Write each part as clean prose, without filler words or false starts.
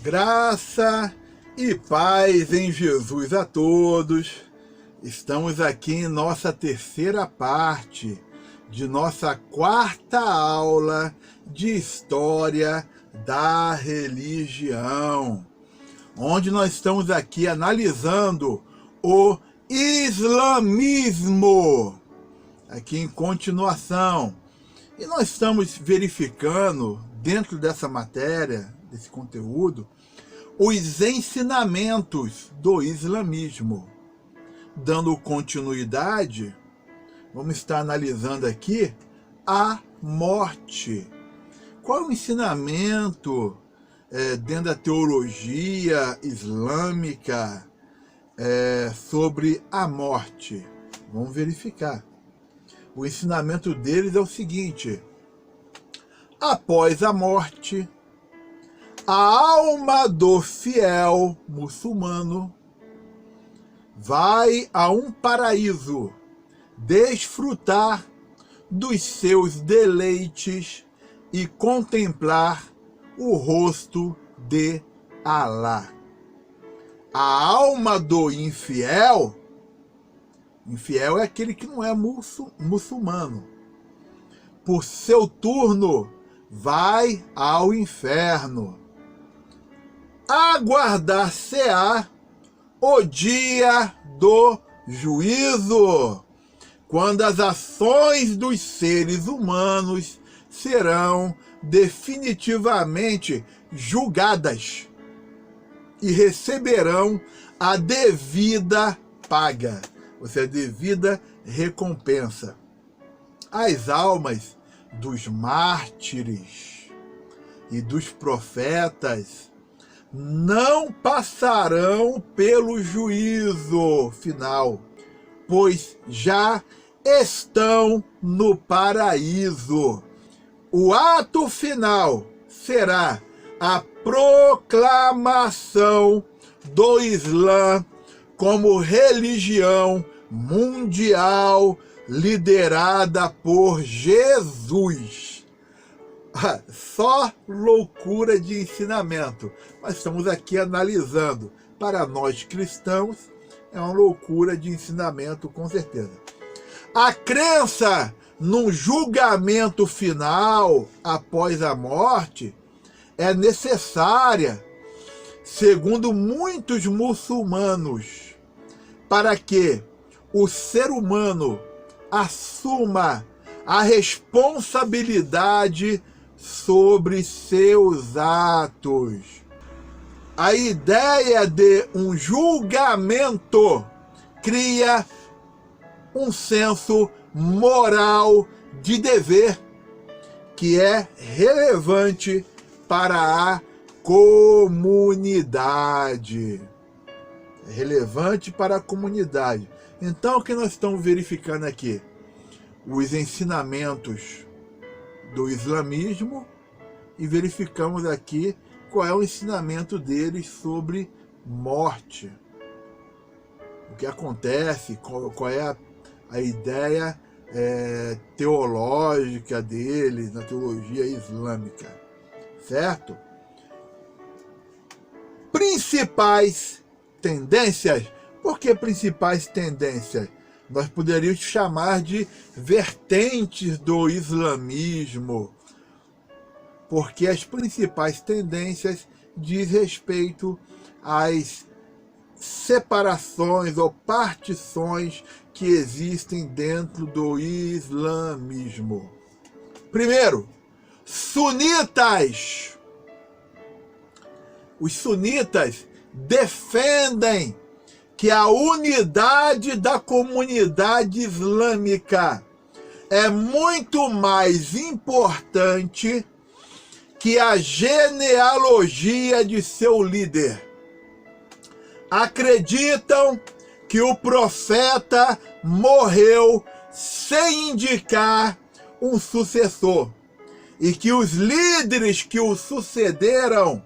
Graça e paz em Jesus a todos. Estamos aqui em nossa terceira parte de nossa quarta aula de História da Religião, onde nós estamos aqui analisando o islamismo, aqui em continuação. E nós estamos verificando, dentro dessa matéria, desse conteúdo, os ensinamentos do islamismo. Dando continuidade, vamos estar analisando aqui a morte. Qual é o ensinamento dentro da teologia islâmica sobre a morte? Vamos verificar. O ensinamento deles é o seguinte: após a morte, a alma do fiel muçulmano vai a um paraíso desfrutar dos seus deleites e contemplar o rosto de Alá. A alma do infiel é aquele que não é muçulmano. Por seu turno, vai ao inferno. Aguardar-se-á o dia do juízo, quando as ações dos seres humanos serão definitivamente julgadas e receberão a devida paga, ou seja, a devida recompensa. As almas dos mártires e dos profetas não passarão pelo juízo final, pois já estão no paraíso. O ato final será a proclamação do Islã como religião mundial liderada por Jesus. Só loucura de ensinamento. Mas estamos aqui analisando. Para nós cristãos, é uma loucura de ensinamento, com certeza. A crença num julgamento final após a morte é necessária, segundo muitos muçulmanos, para que o ser humano assuma a responsabilidade sobre seus atos. A ideia de um julgamento cria um senso moral de dever que é relevante para a comunidade. É relevante para a comunidade. Então, o que nós estamos verificando aqui? Os ensinamentos do islamismo, e verificamos aqui qual é o ensinamento deles sobre morte. O que acontece, qual é a ideia teológica deles na teologia islâmica, certo? Principais tendências. Por que principais tendências? Nós poderíamos chamar de vertentes do islamismo, porque as principais tendências diz respeito às separações ou partições que existem dentro do islamismo. Primeiro, sunitas. Os sunitas defendem que a unidade da comunidade islâmica é muito mais importante que a genealogia de seu líder. Acreditam que o profeta morreu sem indicar um sucessor e que os líderes que o sucederam,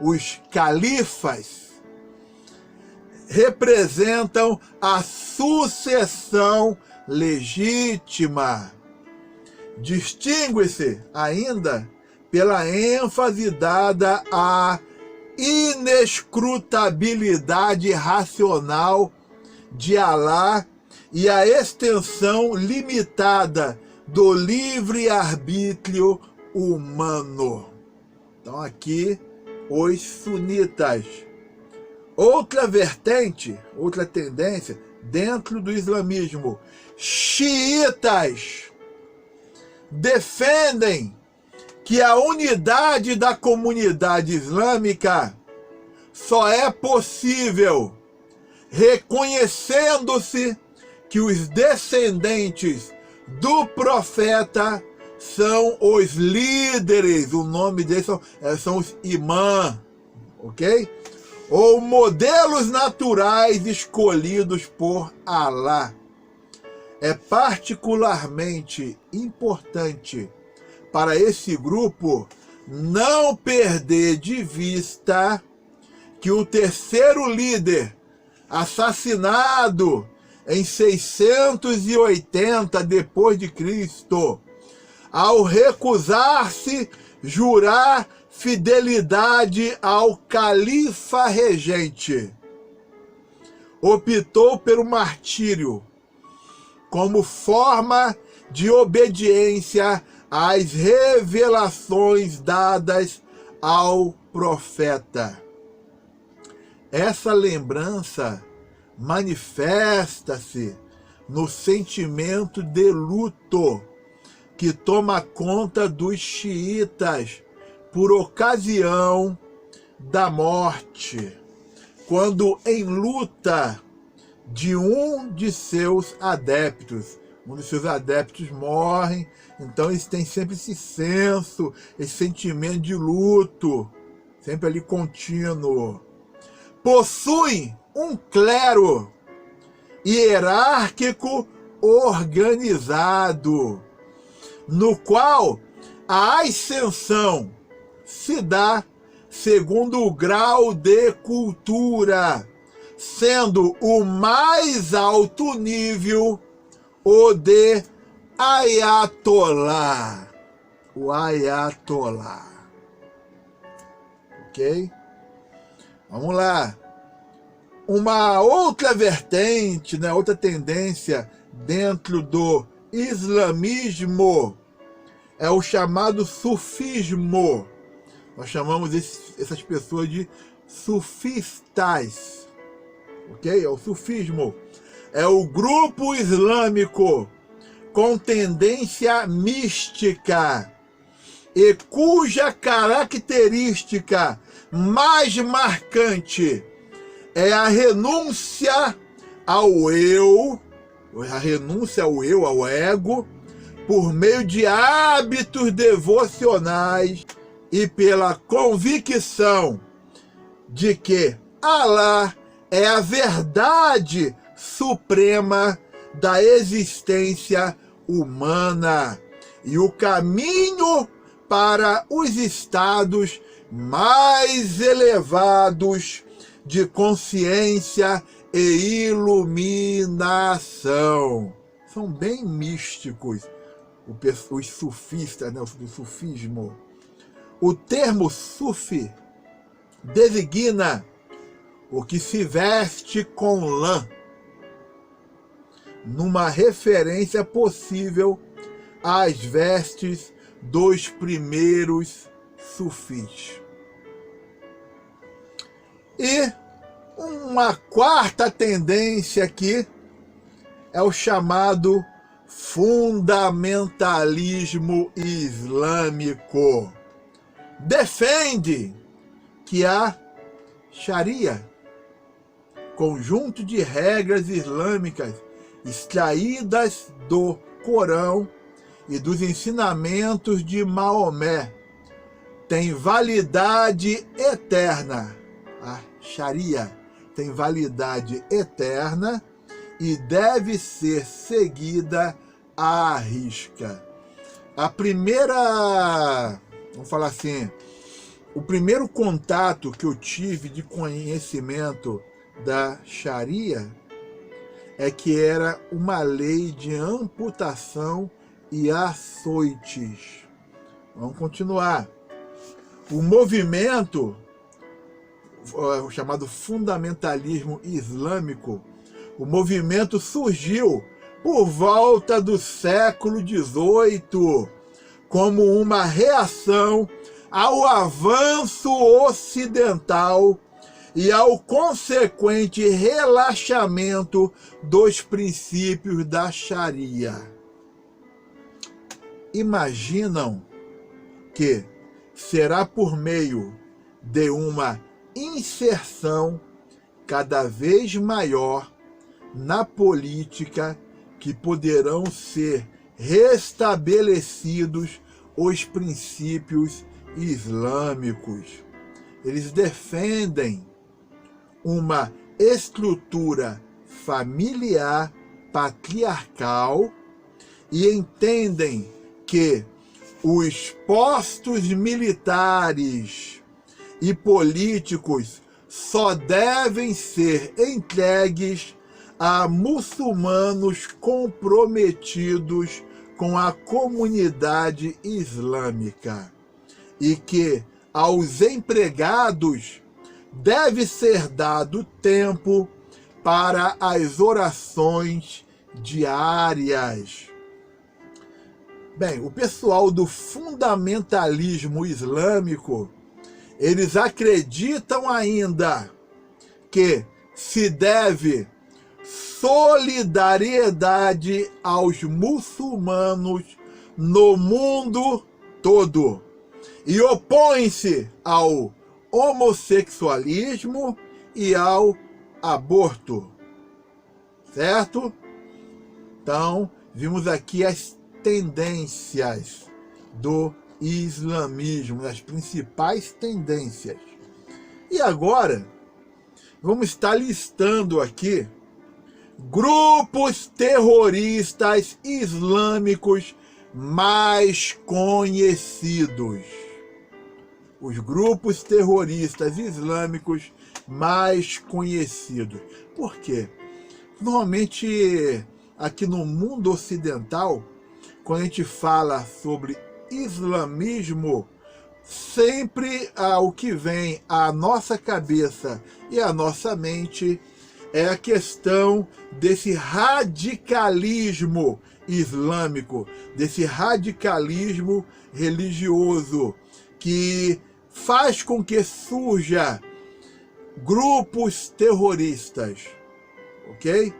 os califas, representam a sucessão legítima. Distingue-se ainda pela ênfase dada à inescrutabilidade racional de Alá e a extensão limitada do livre-arbítrio humano. Então aqui, os sunitas. Outra vertente, outra tendência dentro do islamismo, xiitas defendem que a unidade da comunidade islâmica só é possível reconhecendo-se que os descendentes do profeta são os líderes, o nome deles são os imã, ok? Ou modelos naturais escolhidos por Alá. É particularmente importante para esse grupo não perder de vista que o terceiro líder, assassinado em 680 depois de Cristo, ao recusar-se jurar fidelidade ao califa regente, optou pelo martírio como forma de obediência às revelações dadas ao profeta. Essa lembrança manifesta-se no sentimento de luto que toma conta dos xiitas por ocasião da morte, quando em luta de um de seus adeptos. Um dos seus adeptos morre, então eles têm sempre esse senso, esse sentimento de luto, sempre ali contínuo. Possuem um clero hierárquico organizado, no qual a ascensão se dá segundo o grau de cultura, sendo o mais alto nível o de Ayatollah. O Ayatollah. Ok? Vamos lá. Uma outra vertente, né, outra tendência dentro do islamismo é o chamado sufismo. Nós chamamos essas pessoas de sufistas. Ok? É o sufismo. É o grupo islâmico com tendência mística e cuja característica mais marcante é a renúncia ao eu, ao ego, por meio de hábitos devocionais e pela convicção de que Alá é a verdade suprema da existência humana e o caminho para os estados mais elevados de consciência e iluminação. São bem místicos os sufistas, né, do sufismo. O termo sufi designa o que se veste com lã, numa referência possível às vestes dos primeiros sufis. E uma quarta tendência aqui é o chamado fundamentalismo islâmico. Defende que a Sharia, conjunto de regras islâmicas extraídas do Corão e dos ensinamentos de Maomé, tem validade eterna. A Sharia tem validade eterna e deve ser seguida à risca. A primeira, vamos falar assim, o primeiro contato que eu tive de conhecimento da Sharia é que era uma lei de amputação e açoites. Vamos continuar. O movimento o chamado fundamentalismo islâmico, o movimento surgiu por volta do século XVIII como uma reação ao avanço ocidental e ao consequente relaxamento dos princípios da Sharia. Imaginam que será por meio de uma inserção cada vez maior na política que poderão ser restabelecidos os princípios islâmicos. Eles defendem uma estrutura familiar patriarcal e entendem que os postos militares e políticos só devem ser entregues a muçulmanos comprometidos com a comunidade islâmica e que aos empregados deve ser dado tempo para as orações diárias. Bem, o pessoal do fundamentalismo islâmico, eles acreditam ainda que se deve solidariedade aos muçulmanos no mundo todo e opõem-se ao homossexualismo e ao aborto, certo? Então, vimos aqui as tendências do islamismo, as principais tendências. E agora, vamos estar listando aqui grupos terroristas islâmicos mais conhecidos. Os grupos terroristas islâmicos mais conhecidos. Por quê? Normalmente, aqui no mundo ocidental, quando a gente fala sobre islamismo, sempre o que vem à nossa cabeça e à nossa mente é a questão desse radicalismo islâmico, desse radicalismo religioso, que faz com que surja grupos terroristas, ok?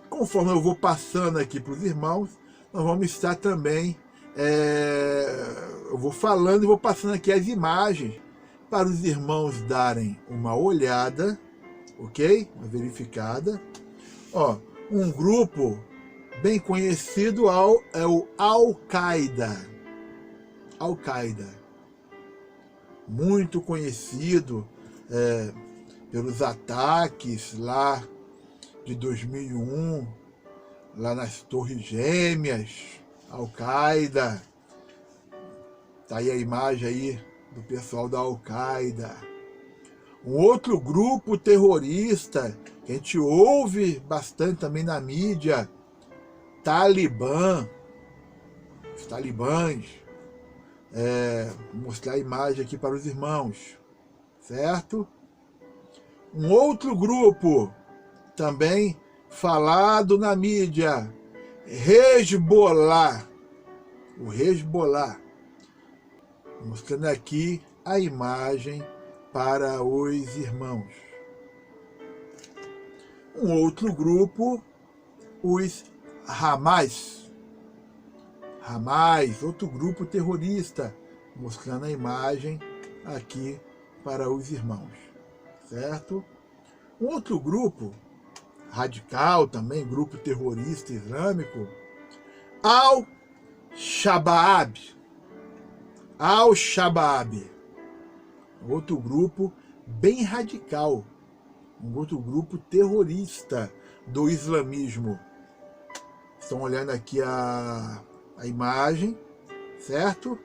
Conforme eu vou passando aqui para os irmãos, nós vamos estar também, eu vou falando e vou passando aqui as imagens para os irmãos darem uma olhada, ok? Uma verificada. Ó, um grupo bem conhecido é o Al-Qaeda. Al-Qaeda. Muito conhecido pelos ataques lá de 2001, lá nas Torres Gêmeas, Al-Qaeda. Tá aí a imagem aí do pessoal da Al-Qaeda. Um outro grupo terrorista que a gente ouve bastante também na mídia, Talibã, os talibãs. Vou mostrar a imagem aqui para os irmãos, certo? Um outro grupo também falado na mídia, Hezbollah, o Hezbollah, mostrando aqui a imagem para os irmãos. Um outro grupo, os Hamas, outro grupo terrorista, mostrando a imagem aqui para os irmãos, certo? Um outro grupo radical também, grupo terrorista islâmico, Al-Shabaab. Al-Shabaab, outro grupo bem radical, um outro grupo terrorista do islamismo. Estão olhando aqui a imagem, certo?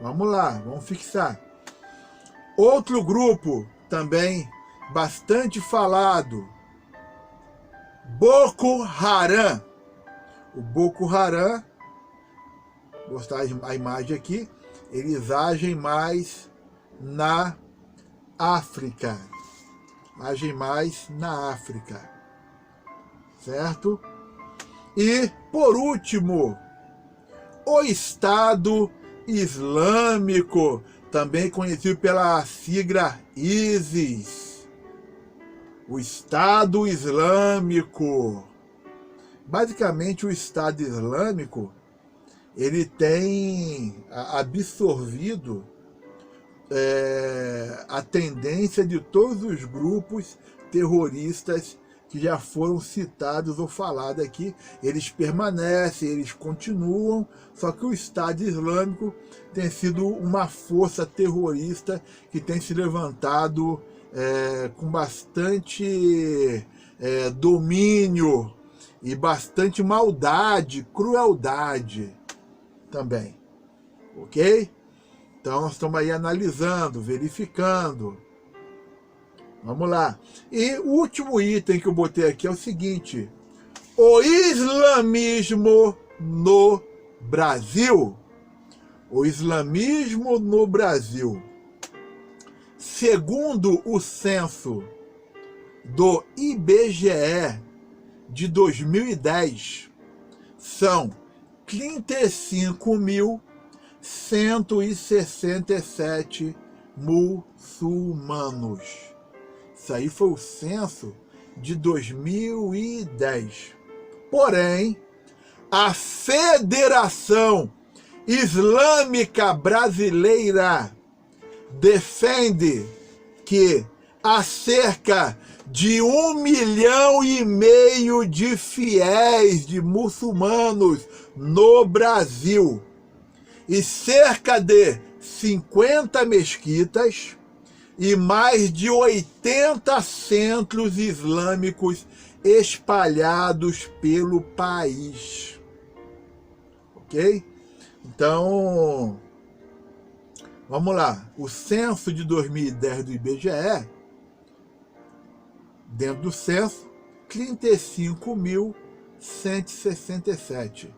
Vamos lá, vamos fixar. Outro grupo também bastante falado, Boko Haram. O Boko Haram, vou mostrar a imagem aqui, eles agem mais na África. Agem mais na África. Certo? E, por último, o Estado Islâmico, também conhecido pela sigla ISIS. O Estado Islâmico. Basicamente, o Estado Islâmico, ele tem absorvido a tendência de todos os grupos terroristas que já foram citados ou falados aqui. Eles permanecem, eles continuam, só que o Estado Islâmico tem sido uma força terrorista que tem se levantado com bastante domínio e bastante maldade, crueldade também, ok? Então nós estamos aí analisando, verificando. Vamos lá. E o último item que eu botei aqui é o seguinte: o islamismo no Brasil. O islamismo no Brasil. Segundo o censo do IBGE de 2010, são 35.167 muçulmanos. Isso aí foi o censo de 2010. Porém, a Federação Islâmica Brasileira defende que há cerca de 1,5 milhão de fiéis, de muçulmanos no Brasil, e cerca de 50 mesquitas e mais de 80 centros islâmicos espalhados pelo país. Ok? Então, vamos lá. O censo de 2010 do IBGE, dentro do censo, 35.167.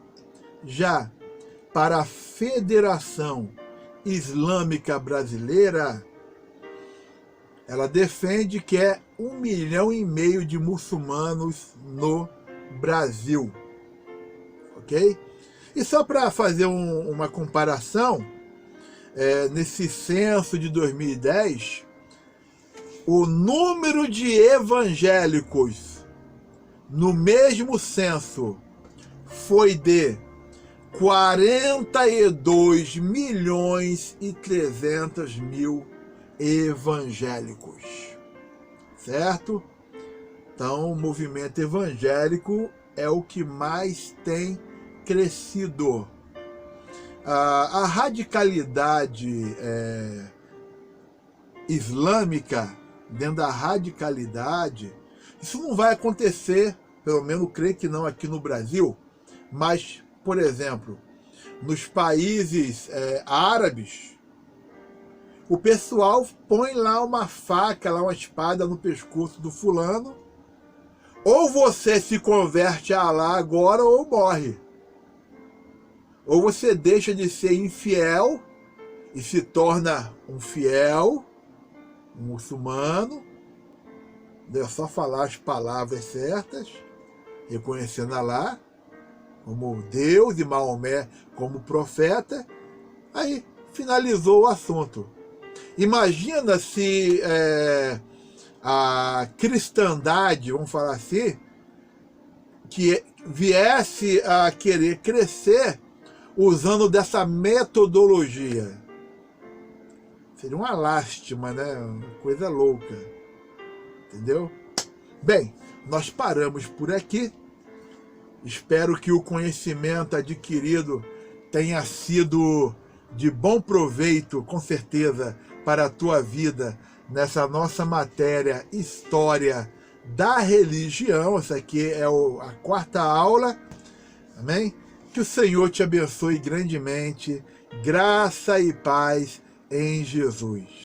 Já para a Federação Islâmica Brasileira, ela defende que é 1,5 milhão de muçulmanos no Brasil. Ok? E só para fazer uma comparação, nesse censo de 2010, o número de evangélicos no mesmo censo foi de 42.300.000 evangélicos, certo? Então, o movimento evangélico é o que mais tem crescido. A radicalidade islâmica, dentro da radicalidade, isso não vai acontecer, pelo menos creio que não aqui no Brasil, mas, por exemplo, nos países árabes, o pessoal põe lá uma faca, lá uma espada no pescoço do fulano, ou você se converte a Alá agora ou morre. Ou você deixa de ser infiel e se torna um fiel, um muçulmano, é só falar as palavras certas, reconhecendo Alá como Deus e Maomé como profeta, aí finalizou o assunto. Imagina se a cristandade, vamos falar assim, que viesse a querer crescer usando dessa metodologia. Seria uma lástima, né? Uma coisa louca. Entendeu? Bem, nós paramos por aqui. Espero que o conhecimento adquirido tenha sido de bom proveito, com certeza, para a tua vida nessa nossa matéria História da Religião. Essa aqui é a 4ª aula. Amém? Que o Senhor te abençoe grandemente. Graça e paz em Jesus.